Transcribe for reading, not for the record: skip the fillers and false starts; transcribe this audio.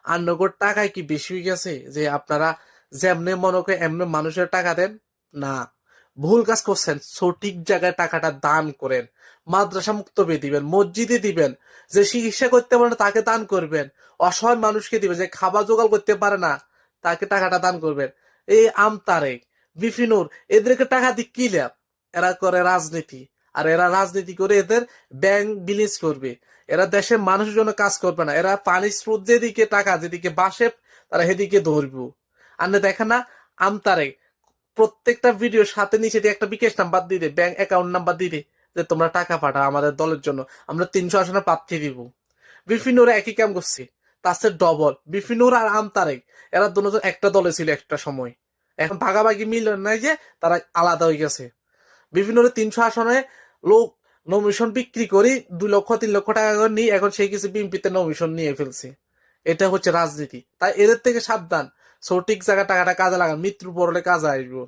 আর নগদ টাকায় কি বেশি হয়ে গেছে যে আপনারা যেমনে মনে করে এমনি মানুষের টাকা দেন? না, ভুল কাজ করছেন। সঠিক জায়গায় টাকাটা দান করেন। মাদ্রাসা মুক্তবে দিবেন, মসজিদে দিবেন। যে চিকিৎসা করতে পারে না তাকে দান করবেন। অসহায় মানুষকে দিবেন, যে খাবার জোগাড় করতে পারে না তাকে টাকাটা দান করবেন। এই আমতারেক, বিপিনুর, এদেরকে টাকা দিয়ে কি লাভ? এরা করে রাজনীতি। আর এরা রাজনীতি করে এদের ব্যাংক বিলিজ করবে। এরা দেশের মানুষের জন্য কাজ করবে না। এরা পানির স্রোত যেদিকে টাকা যেদিকে বাসে তারা সেদিকে ধরবো। আর না দেখেন না, আমতারে প্রত্যেকটা ভিডিওর সাথে নিচে দিয়ে একটা বিকাশ নাম্বার দিয়ে দে, ব্যাংক অ্যাকাউন্ট নাম্বার দিয়ে দে, যে তোমরা টাকা পাঠাও আমাদের দলের জন্য, আমরা 300 আসনে প্রার্থী দিব। বিপিনুর একই কাম করছে, তার চেয়ে ডবল। বিপিনুর আর আমতারেক এরা দুজন একটা দলে ছিল একটা সময়। এখন ভাগাভাগি মিল নাই যে তারা আলাদা হয়ে গেছে। বিপিনুর 300 আসনে লোক নমিশন বিক্রি করি 2 লক্ষ 3 লক্ষ টাকা করে নিয়ে এখন সেই কিছু বিএনপিতে নমিশন নিয়ে ফেলছে। এটা হচ্ছে রাজনীতি। তাই এদের থেকে সাবধান। সঠিক জায়গায় টাকাটা কাজে লাগান, মৃত্যুর পরলে কাজে আসবো।